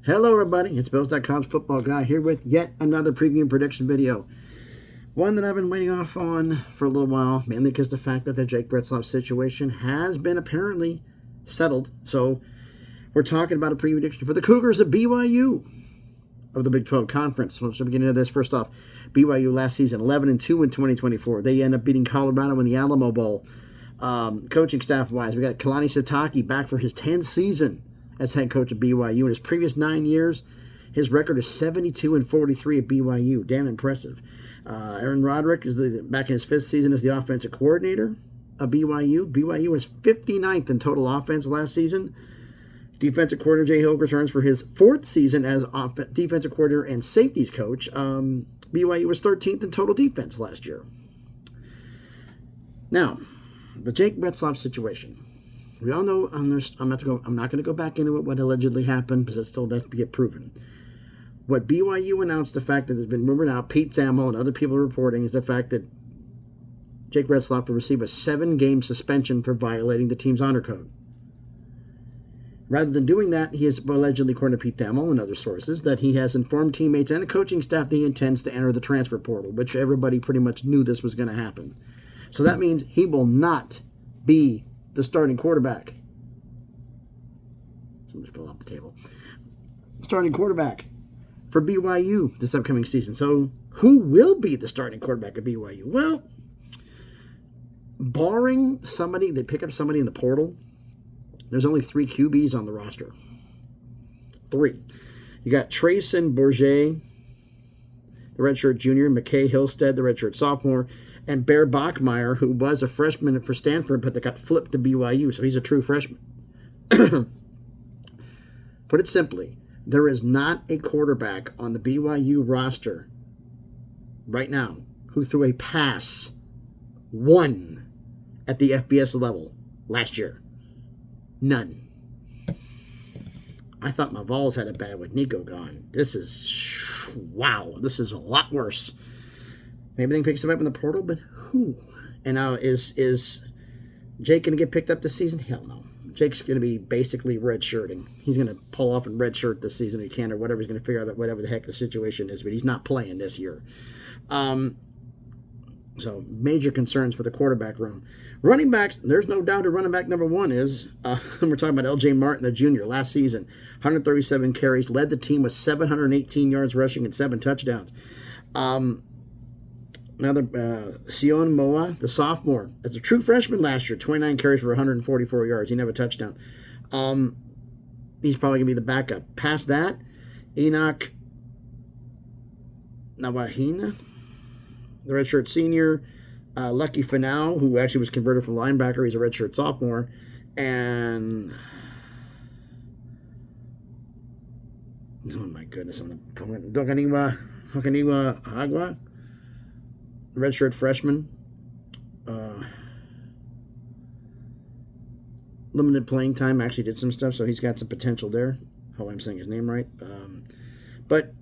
Hello everybody, it's Bills.com's football guy here with yet another preview and prediction video. One that I've been waiting off on for a little while, mainly because the fact that the Jake Retzlaff situation has been apparently settled. So we're talking about a preview prediction for the Cougars of BYU of the Big 12 Conference. So we're beginning of this. First off, BYU last season 11-2 in 2024. They end up beating Colorado in the Alamo Bowl. Coaching staff-wise, we got Kalani Sitake back for his 10th season as head coach of BYU. In his previous 9 years, his record is 72-43 at BYU. Damn impressive. Aaron Roderick is back in his 5th season as the offensive coordinator of BYU. BYU was 59th in total offense last season. Defensive coordinator Jay Hill returns for his 4th season as defensive coordinator and safeties coach. BYU was 13th in total defense last year. Now, the Jake Retzlaff situation. We all know I'm not going to go back into what allegedly happened because it still has to get proven. What BYU announced, the fact that has been rumored out, Pete Thamel and other people are reporting, is the fact that Jake Retzlaff will receive a 7-game suspension for violating the team's honor code. Rather than doing that, he has allegedly, according to Pete Thamel and other sources, that he has informed teammates and the coaching staff that he intends to enter the transfer portal, which everybody pretty much knew this was going to happen. So that means he will not be the starting quarterback. Somebody fell off the table. Starting quarterback for BYU this upcoming season. So who will be the starting quarterback of BYU? Well, barring somebody, they pick up somebody in the portal, there's only 3 QBs on the roster. 3. You got Trayson Bourget, the redshirt junior, McKay Hillstead, the redshirt sophomore, and Bear Bachmeyer, who was a freshman for Stanford, but that got flipped to BYU, so he's a true freshman. Put it simply, there is not a quarterback on the BYU roster right now who threw a pass one at the FBS level last year. None. I thought my Vols had it bad with Nico gone. This is, wow, this is a lot worse. Maybe they can pick some up in the portal, but who? And now is Jake going to get picked up this season? Hell no. Jake's going to be basically redshirting. He's going to pull off and redshirt this season if he can, or whatever. He's going to figure out whatever the heck the situation is, but he's not playing this year. So major concerns for the quarterback room. Running backs, there's no doubt who running back number 1 is. We're talking about L.J. Martin, the junior, last season. 137 carries, led the team with 718 yards rushing and 7 touchdowns. Another, Sion Moa, the sophomore, as a true freshman last year, 29 carries for 144 yards. He never a touchdown. He's probably going to be the backup. Past that, Enoch Nawahina, the redshirt senior, Lucky Finau, who actually was converted from linebacker. He's a redshirt sophomore. And, oh my goodness, I'm going to Dokaniwa Agua, redshirt freshman. Limited playing time, actually did some stuff, so he's got some potential there. Hope I'm saying his name right. But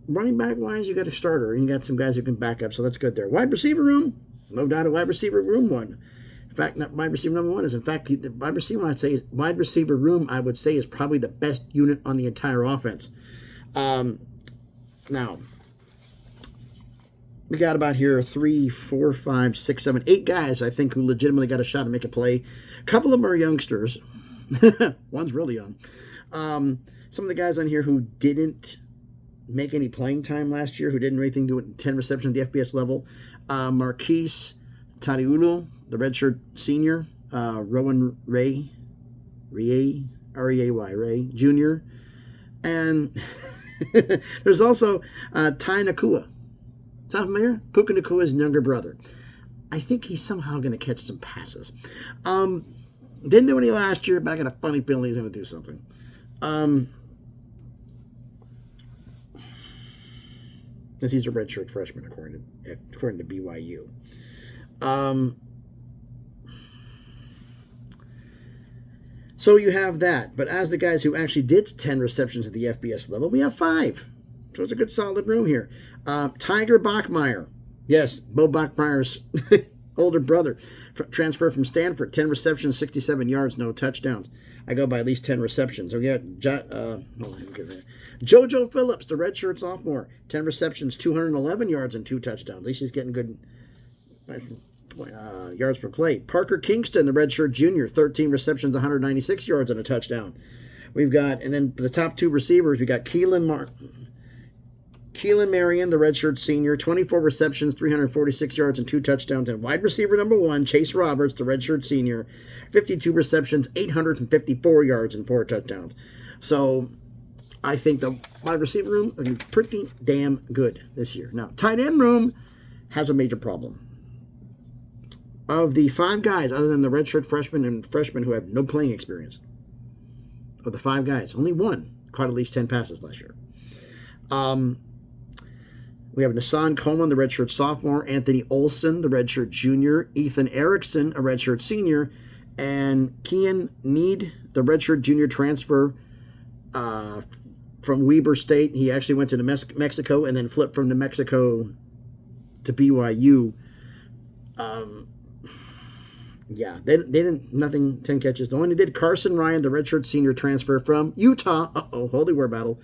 running back wise, you got a starter, and you got some guys who can back up, so that's good there. Wide receiver room, no doubt a wide receiver room 1. In fact, not wide receiver number 1 is, in fact, the wide receiver room, I would say, is probably the best unit on the entire offense. Now, we got about here 3, 4, 5, 6, 7, 8 guys, I think, who legitimately got a shot to make a play. A couple of them are youngsters. One's really young. Some of the guys on here who didn't make any playing time last year, who didn't really do it 10 receptions at the FBS level. Marquise Tariulo, the redshirt senior. Rowan Ray, R-E-A-Y, Ray, Jr. And there's also Ty Nakua. Sound familiar? Puka Nakua's younger brother. I think he's somehow going to catch some passes. Didn't do any last year, but I got a funny feeling he's going to do something. Because he's a redshirt freshman, according to BYU. So you have that. But as the guys who actually did 10 receptions at the FBS level, we have 5. So it's a good solid room here. Tiger Bachmeyer. Yes, Bo Bachmeyer's older brother, transfer from Stanford, 10 receptions, 67 yards, no touchdowns. I go by at least 10 receptions. So we got JoJo Phillips, the redshirt sophomore, 10 receptions, 211 yards, and 2 touchdowns. At least he's getting good yards per play. Parker Kingston, the redshirt junior, 13 receptions, 196 yards, and a touchdown. We've got, and then the top 2 receivers, we got Keelan Marion, the redshirt senior, 24 receptions, 346 yards, and 2 touchdowns. And wide receiver number 1, Chase Roberts, the redshirt senior, 52 receptions, 854 yards, and 4 touchdowns. So I think the wide receiver room is pretty damn good this year. Now, tight end room has a major problem. Of the 5 guys, other than the redshirt freshmen and freshmen who have no playing experience, of the 5 guys, only one caught at least 10 passes last year. We have Nassan Coleman, the redshirt sophomore, Anthony Olson, the redshirt junior, Ethan Erickson, a redshirt senior, and Kian Need, the redshirt junior transfer from Weber State. He actually went to New Mexico and then flipped from New Mexico to BYU. Yeah, they didn't, nothing, 10 catches. The one who did, Carson Ryan, the redshirt senior transfer from Utah. Holy war battle.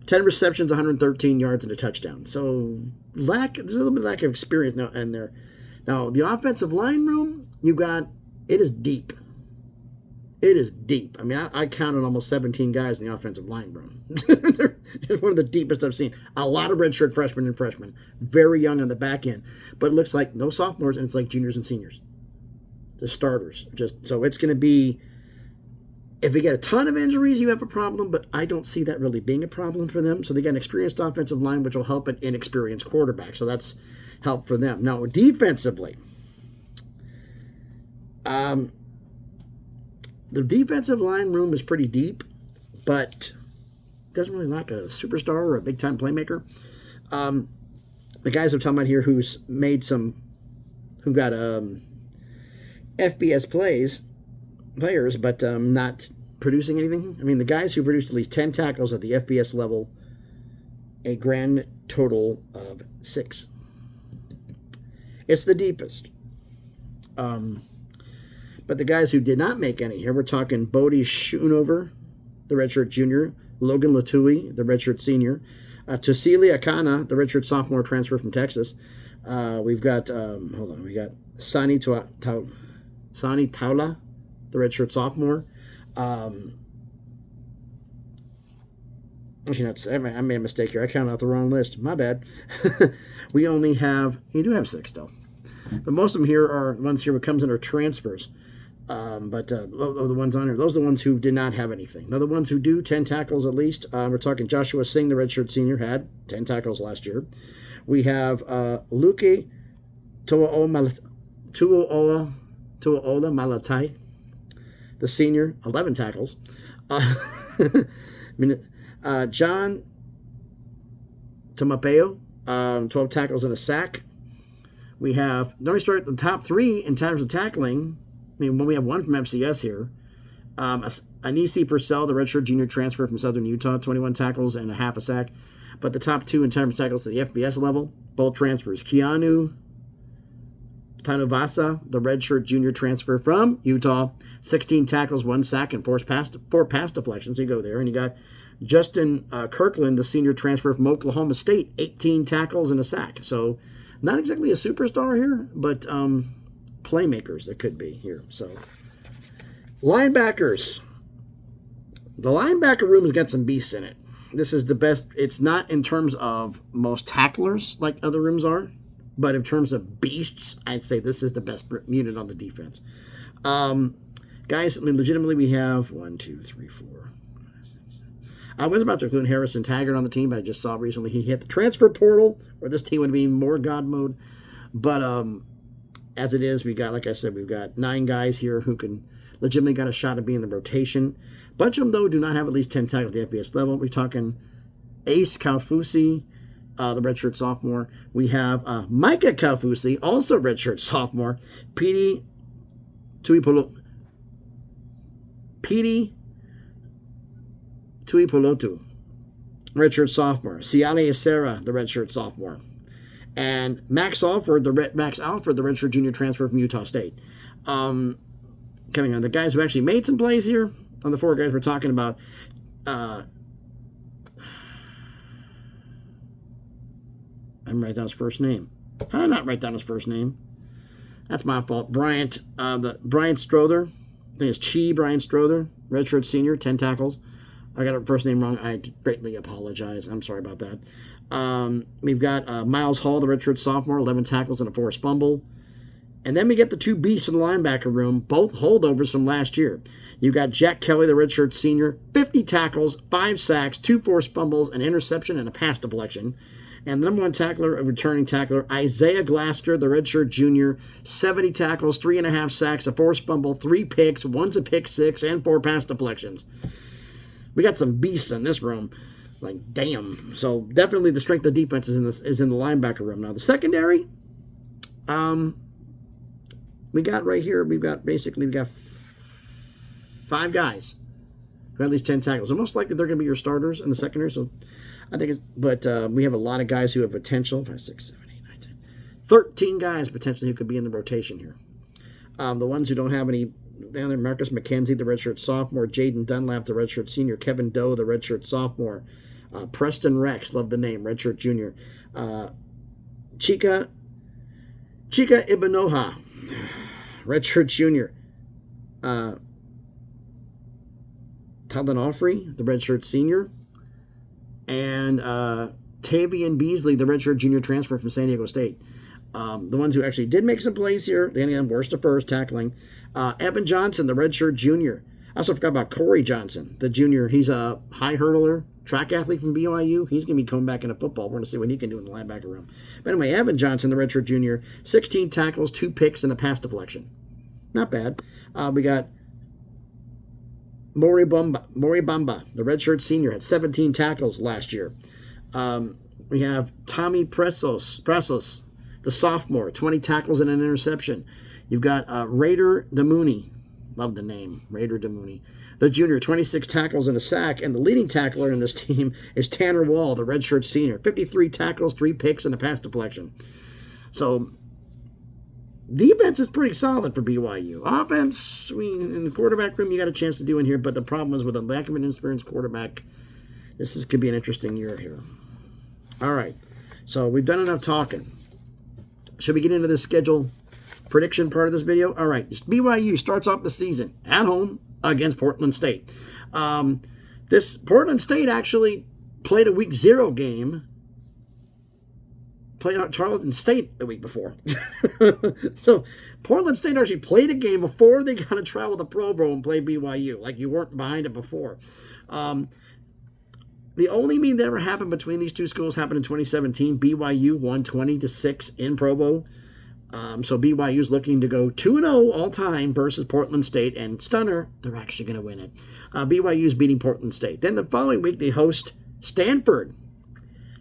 10 receptions, 113 yards, and a touchdown. So there's a little bit of lack of experience now in there. Now, the offensive line room, it is deep. It is deep. I mean, I counted almost 17 guys in the offensive line room. It's one of the deepest I've seen. A lot of redshirt freshmen and freshmen. Very young on the back end. But it looks like no sophomores, and it's like juniors and seniors. The starters. So it's going to be, if we get a ton of injuries, you have a problem, but I don't see that really being a problem for them. So they got an experienced offensive line, which will help an inexperienced quarterback. So that's help for them. Now, defensively, the defensive line room is pretty deep, but doesn't really lack a superstar or a big-time playmaker. The guys I'm talking about here who got FBS players, but not producing anything. I mean, the guys who produced at least 10 tackles at the FBS level, a grand total of 6. It's the deepest. But the guys who did not make any here, we're talking Bodie Schoonover, the redshirt junior, Logan Latui, the redshirt senior, Tosili Akana, the redshirt sophomore transfer from Texas. We've got, we got Sani Taula, the redshirt sophomore. Actually, I made a mistake here. I counted out the wrong list. My bad. You do have 6 though. But most of them here are ones here who comes under transfers. But the ones on here, those are the ones who did not have anything. Now the ones who do 10 tackles at least, we're talking Joshua Singh, the redshirt senior, had 10 tackles last year. We have Luke Tuaola Malatai, the senior, 11 tackles. John Tamapeo, 12 tackles and a sack. We have, let me start at the top 3 in terms of tackling. I mean, when we have one from FCS here. Anisi Purcell, the redshirt junior transfer from Southern Utah, 21 tackles and a half a sack. But the top 2 in terms of tackles at the FBS level, both transfers. Keanu Tanuvasa, the redshirt junior transfer from Utah, 16 tackles, 1 sack, and 4 pass deflections. You go there. And you got Justin Kirkland, the senior transfer from Oklahoma State, 18 tackles and a sack. So not exactly a superstar here, but playmakers that could be here. So linebackers. The linebacker room has got some beasts in it. This is the best. It's not in terms of most tacklers like other rooms are, but in terms of beasts, I'd say this is the best unit on the defense. Guys, I mean, legitimately, we have 1, 2, 3, 4. I was about to include Harrison Taggart on the team, but I just saw recently he hit the transfer portal, or this team would be more God mode. But as it is, we got, like I said, we've got 9 guys here who can legitimately got a shot at being in the rotation. A bunch of them, though, do not have at least 10 tackles at the FBS level. We're talking Ace Kaufusi, the redshirt sophomore. We have Micah Kaufusi, also redshirt sophomore. Petey Tuipolotu, redshirt sophomore. Siale Isera, the redshirt sophomore. And Max Alford, the redshirt junior transfer from Utah State. Coming on, the guys who actually made some plays here on the 4 guys we're talking about. I'm writing down his first name. How did I not write down his first name? That's my fault. Brian Strother. I think it's Brian Strother, redshirt senior, 10 tackles. I got her first name wrong. I greatly apologize. I'm sorry about that. We've got Miles Hall, the redshirt sophomore, 11 tackles and a forced fumble. And then we get the 2 beasts in the linebacker room, both holdovers from last year. You've got Jack Kelly, the redshirt senior, 50 tackles, 5 sacks, 2 forced fumbles, an interception, and a pass deflection. And the number 1 tackler, a returning tackler, Isaiah Glasker, the redshirt junior, 70 tackles, 3.5 sacks, a forced fumble, 3 picks, 1's a pick 6, and 4 pass deflections. We got some beasts in this room. Like, damn. So definitely the strength of the defense is in the linebacker room. Now the secondary, we got right here, we've got 5 guys who have at least 10 tackles. So most likely they're going to be your starters in the secondary. So I think we have a lot of guys who have potential. 5, 6, 7, 8, 9, 10. 13 guys potentially who could be in the rotation here. The ones who don't have any, down there, Marcus McKenzie, the redshirt sophomore, Jaden Dunlap, the redshirt senior, Kevin Doe, the redshirt sophomore, Preston Rex, love the name, redshirt junior, Chika Ibanoha, redshirt junior, Talon Offrey, the redshirt senior, and Tavian Beasley, the redshirt junior transfer from San Diego State. The ones who actually did make some plays here, the worst to first tackling. Evan Johnson, the redshirt junior. I also forgot about Corey Johnson, the junior. He's a high hurdler, track athlete from BYU. He's going to be coming back into football. We're going to see what he can do in the linebacker room. But anyway, Evan Johnson, the redshirt junior, 16 tackles, 2 picks, and a pass deflection. Not bad. We got Mori Bamba, the redshirt senior, had 17 tackles last year. We have Tommy Pressos, the sophomore, 20 tackles and an interception. You've got Raider Damouni. Love the name, Raider Damouni. The junior, 26 tackles and a sack. And the leading tackler in this team is Tanner Wall, the redshirt senior. 53 tackles, 3 picks, and a pass deflection. So, defense is pretty solid for BYU. Offense, in the quarterback room, you got a chance to do in here. But the problem is with a lack of an experienced quarterback, could be an interesting year here. All right. So, we've done enough talking. Should we get into the schedule prediction part of this video? All right. BYU starts off the season at home against Portland State. This Portland State actually played a week 0 game. Played out Charleston State the week before. So Portland State actually played a game before they got to travel to Pro Bowl and play BYU. Like you weren't behind it before. The only meeting that ever happened between these two schools happened in 2017. BYU won 20-6 in Provo. So BYU's looking to go 2-0 all time versus Portland State. And stunner, they're actually going to win it. BYU's beating Portland State. Then the following week, they host Stanford.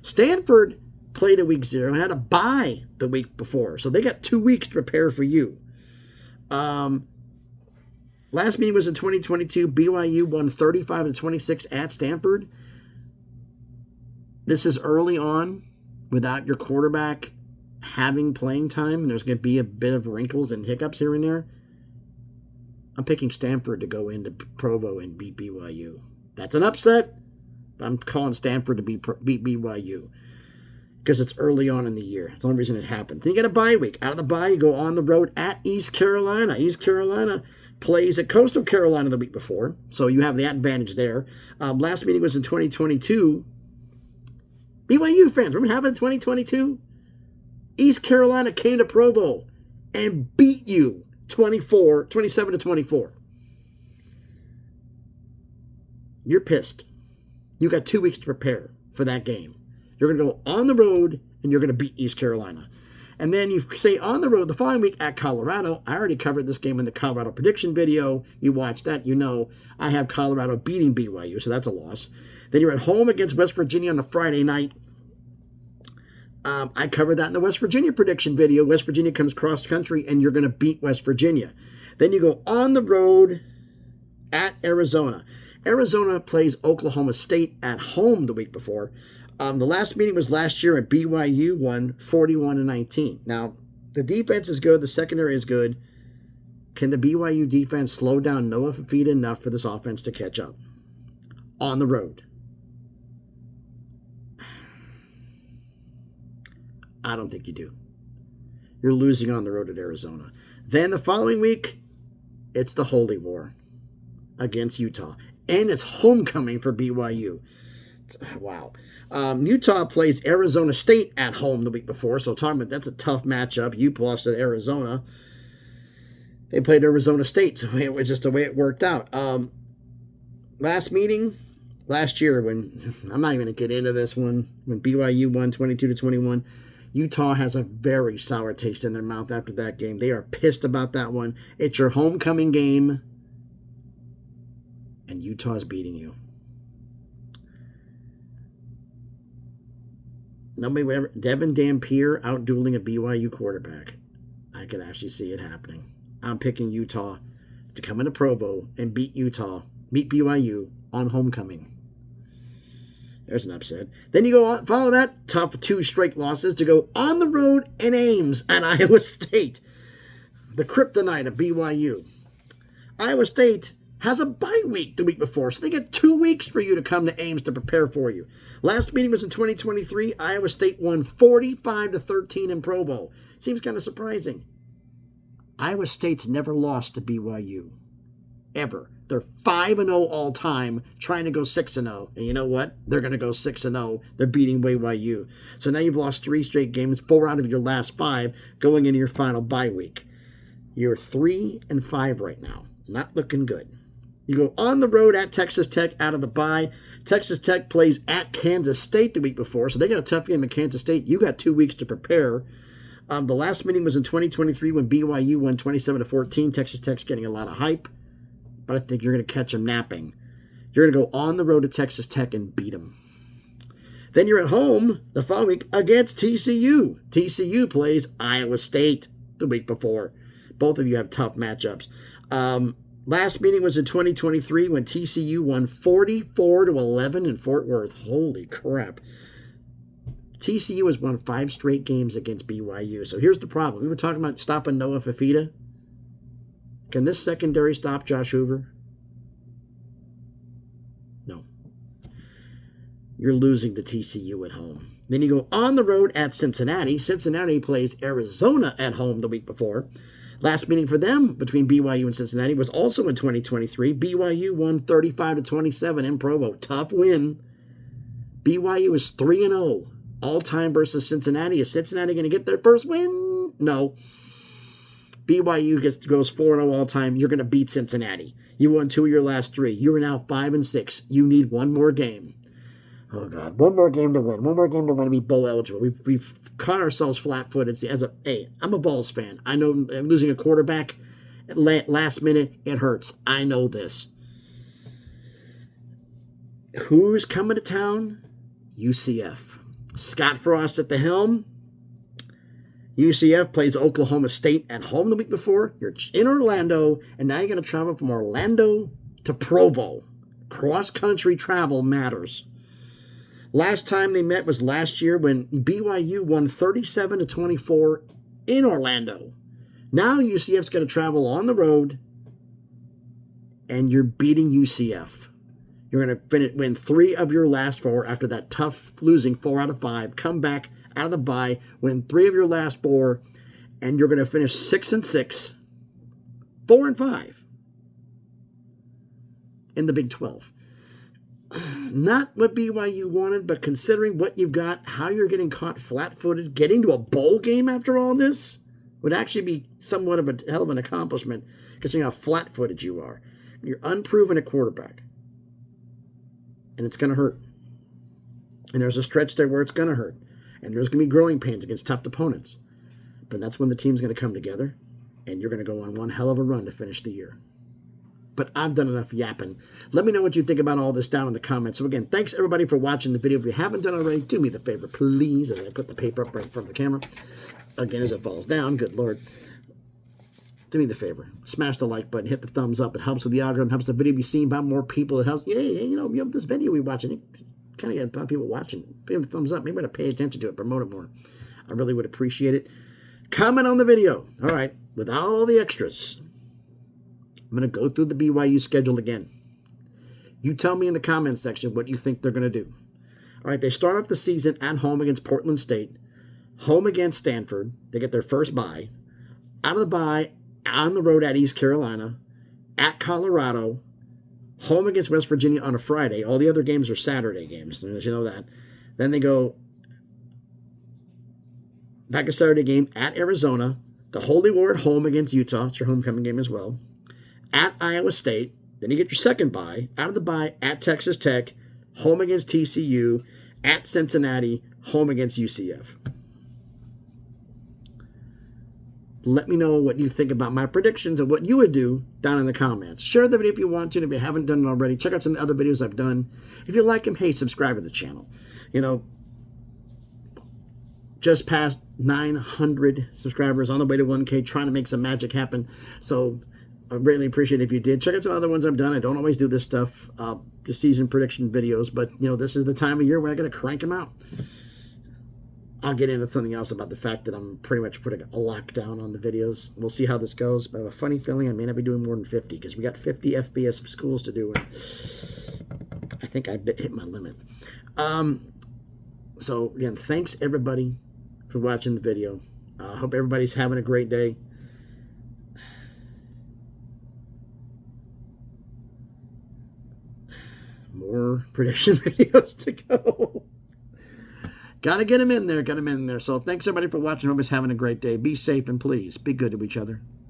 Stanford played a week 0 and had a bye the week before. So they got 2 weeks to prepare for you. Last meeting was in 2022. BYU won 35-26 at Stanford. This is early on without your quarterback having playing time, and there's going to be a bit of wrinkles and hiccups here and there. I'm picking Stanford to go into Provo and beat BYU. That's an upset. I'm calling Stanford to beat BYU because it's early on in the year. That's the only reason it happened. Then you get a bye week. Out of the bye, you go on the road at East Carolina. East Carolina plays at Coastal Carolina the week before, so you have the advantage there. Last meeting was in 2022. BYU fans, remember what happened in 2022? East Carolina came to Provo and beat you 27-24. You're pissed. You got 2 weeks to prepare for that game. You're going to go on the road and you're going to beat East Carolina. And then you stay on the road the following week at Colorado. I already covered this game in the Colorado prediction video. You watched that, you know I have Colorado beating BYU, so that's a loss. Then you're at home against West Virginia on the Friday night. I covered that in the West Virginia prediction video. West Virginia comes cross country and you're going to beat West Virginia. Then you go on the road at Arizona. Arizona plays Oklahoma State at home the week before. The last meeting was last year at BYU, won 41-19. Now, the defense is good. The secondary is good. Can the BYU defense slow down Noah Fifita enough for this offense to catch up? On the road. I don't think you do. You're losing on the road at Arizona. Then the following week, it's the Holy War against Utah. And it's homecoming for BYU. Wow. Utah plays Arizona State at home the week before, so talking about that's a tough matchup. You lost to Arizona. They played Arizona State, so it was just the way it worked out. Last meeting, last year, when I'm not even going to get into this one, when BYU won 22-21, Utah has a very sour taste in their mouth after that game. They are pissed about that one. It's your homecoming game, and Utah's beating you. Nobody would ever. Devin Dampier out-dueling a BYU quarterback. I could actually see it happening. I'm picking Utah to come into Provo and beat BYU on homecoming. There's an upset. Then you go on, follow that, tough 2 straight losses to go on the road in Ames at Iowa State. The kryptonite of BYU. Iowa State has a bye week the week before, so they get 2 weeks for you to come to Ames to prepare for you. Last meeting was in 2023. Iowa State won 45-13 in Provo. Seems kind of surprising. Iowa State's never lost to BYU. Ever. They're 5-0 all time, trying to go 6-0. And you know what? They're going to go 6-0. They're beating BYU. So now you've lost 3 straight games, 4 out of your last 5, going into your final bye week. You're 3-5 right now. Not looking good. You go on the road at Texas Tech out of the bye. Texas Tech plays at Kansas State the week before, so they got a tough game at Kansas State. You got 2 weeks to prepare. The last meeting was in 2023 when BYU won 27-14. Texas Tech's getting a lot of hype, but I think you're going to catch them napping. You're going to go on the road to Texas Tech and beat them. Then you're at home the following week against TCU. TCU plays Iowa State the week before. Both of you have tough matchups. Last meeting was in 2023 when TCU won 44-11 in Fort Worth. Holy crap. TCU has won 5 straight games against BYU. So here's the problem. We were talking about stopping Noah Fifita. Can this secondary stop Josh Hoover? No. You're losing to TCU at home. Then you go on the road at Cincinnati. Cincinnati plays Arizona at home the week before. Last meeting for them between BYU and Cincinnati was also in 2023. BYU won 35-27 in Provo. Tough win. BYU is 3-0 all-time versus Cincinnati. Is Cincinnati going to get their first win? No. BYU goes 4-0 all-time. You're going to beat Cincinnati. You won 2 of your last 3. You are now 5-6. You need 1 more game. Oh, God. 1 more game to win. 1 more game to win to be bowl eligible. We've caught ourselves flat-footed. Hey, I'm a Vols fan. I know losing a quarterback at last minute, it hurts. I know this. Who's coming to town? UCF. Scott Frost at the helm. UCF plays Oklahoma State at home the week before. You're in Orlando, and now you're going to travel from Orlando to Provo. Cross-country travel matters. Last time they met was last year when BYU won 37-24 in Orlando. Now UCF's going to travel on the road, and you're beating UCF. You're going to win 3 of your last 4 after that tough losing 4 out of 5. Come back out of the bye, win 3 of your last 4, and you're going to finish 6-6, 4-5 in the Big 12. Not what BYU wanted, but considering what you've got, how you're getting caught flat-footed, getting to a bowl game after all this would actually be somewhat of a hell of an accomplishment, considering how flat-footed you are. You're unproven at quarterback, and it's going to hurt. And there's a stretch there where it's going to hurt, and there's going to be growing pains against tough opponents. But that's when the team's going to come together, and you're going to go on one hell of a run to finish the year. But I've done enough yapping. Let me know what you think about all this down in the comments. So again, thanks everybody for watching the video. If you haven't done already, do me the favor, please, as I put the paper up right in front of the camera. Again, as it falls down, good Lord. Do me the favor. Smash the like button, hit the thumbs up. It helps with the algorithm, helps the video be seen by more people. It helps, you know, this video we watching, kind of get a lot of people watching. Give it a thumbs up. Maybe to pay attention to it, promote it more. I really would appreciate it. Comment on the video. All right, without all the extras, I'm going to go through the BYU schedule again. You tell me in the comments section what you think they're going to do. All right, they start off the season at home against Portland State, home against Stanford. They get their first bye. Out of the bye, on the road at East Carolina, at Colorado, home against West Virginia on a Friday. All the other games are Saturday games, as you know that. Then they go back a Saturday game at Arizona, the Holy War at home against Utah. It's your homecoming game as well. At Iowa State. Then you get your second bye. Out of the bye, at Texas Tech, home against TCU, at Cincinnati, home against UCF. Let me know what you think about my predictions and what you would do down in the comments. Share the video if you want to. And if you haven't done it already, check out some of the other videos I've done. If you like them, hey, subscribe to the channel. You know, just past 900 subscribers, on the way to 1K, trying to make some magic happen. So I really appreciate it if you did. Check out some other ones I've done. I don't always do this stuff, the season prediction videos, but, you know, this is the time of year where I got to crank them out. I'll get into something else about the fact that I'm pretty much putting a lockdown on the videos. We'll see how this goes, but I have a funny feeling I may not be doing more than 50 because we got 50 FBS of schools to do, and I think I hit my limit. So, again, thanks, everybody, for watching the video. I hope everybody's having a great day. More prediction videos to go. Got to get them in there. So thanks, everybody, for watching. Hope everybody's having a great day. Be safe and please be good to each other.